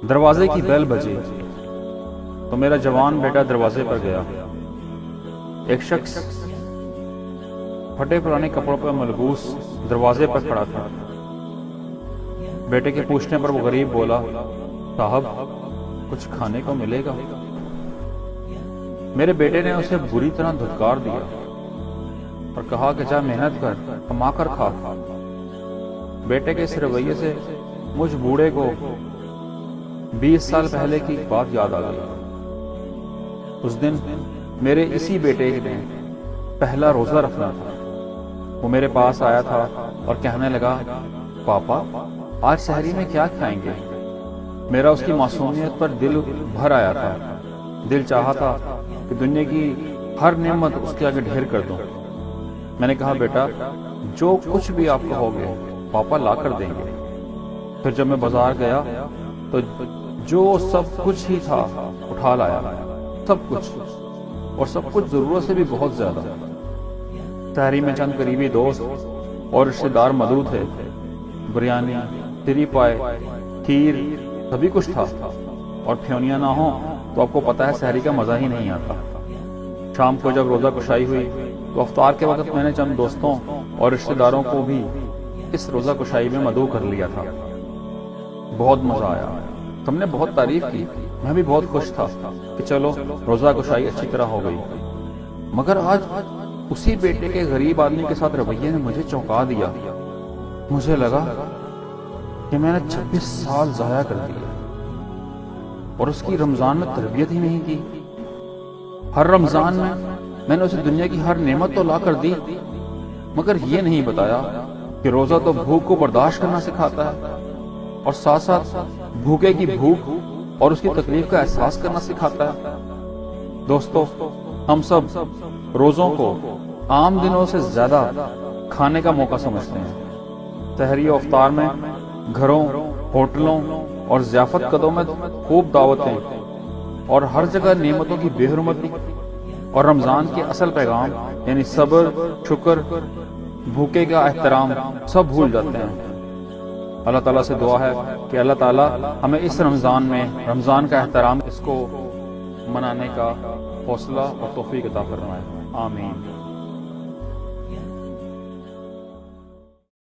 دروازے کی بیل بجی تو میرا جوان بیٹا دروازے پر گیا۔ ایک شخص پھٹے پرانے کپڑوں پر ملبوس دروازے پر کھڑا تھا۔ بیٹے کے پوچھنے پر وہ غریب بولا، صاحب کچھ کھانے کو ملے گا؟ میرے بیٹے نے اسے بری طرح دھتکار دیا اور کہا کہ جا محنت کر، کما کر کھا۔ بیٹے کے اس رویے سے مجھ بوڑھے کو 20 سال پہلے کی بات یاد آ گئی۔ اس دن میرے اسی بیٹے نے پہلا روزہ رکھنا تھا۔ وہ میرے پاس آیا تھا اور کہنے لگا، پاپا آج سحری میں کیا کھائیں گے؟ میرا اس کی معصومیت پر دل بھر آیا تھا۔ دل چاہا تھا کہ دنیا کی ہر نعمت اس کے آگے ڈھیر کر دوں۔ میں نے کہا، بیٹا جو کچھ بھی آپ کہو گے پاپا لا کر دیں گے۔ پھر جب میں بازار گیا تو جو سب کچھ ہی تھا اٹھا لایا، سب کچھ، اور سب کچھ ضرورت سے بھی بہت زیادہ۔ سحری میں چند قریبی دوست اور رشتہ دار مدعو تھے۔ بریانی، تری پائے، کھیر، سبھی کچھ تھا، اور پھیونیاں نہ ہوں تو آپ کو پتہ ہے سحری کا مزہ ہی نہیں آتا۔ شام کو جب روزہ کشائی ہوئی تو افطار کے وقت میں نے چند دوستوں اور رشتہ داروں کو بھی اس روزہ کشائی میں مدعو کر لیا تھا۔ بہت مزہ آیا، سب نے بہت تعریف کی، میں بھی بہت خوش تھا کہ چلو روزہ کشائی اچھی طرح ہو گئی۔ مگر آج اسی بیٹے کے غریب آدمی کے ساتھ رویے نے مجھے چونکا دیا۔ مجھے لگا کہ میں نے 26 سال ضائع کر دیے اور اس کی رمضان میں تربیت ہی نہیں کی۔ ہر رمضان میں نے اسے دنیا کی ہر نعمت تو لا کر دی، مگر یہ نہیں بتایا کہ روزہ تو بھوک کو برداشت کرنا سکھاتا ہے، اور ساتھ ساتھ بھوکے کی بھوک اور اس کی تکلیف کا احساس کرنا سکھاتا ہے۔ دوستو، ہم سب روزوں کو عام دنوں سے زیادہ کھانے کا موقع سمجھتے ہیں۔ سحری و افطار میں گھروں، ہوٹلوں اور ضیافت قدوں میں خوب دعوتیں اور ہر جگہ نعمتوں کی بے حرمتی، اور رمضان کے اصل پیغام یعنی صبر، شکر، بھوکے کا احترام سب بھول جاتے ہیں۔ اللہ تعالیٰ سے دعا ہے کہ اللہ تعالیٰ ہمیں اس رمضان میں رمضان کا احترام، اس کو منانے کا حوصلہ اور توفیق عطا فرمائے۔ آمین۔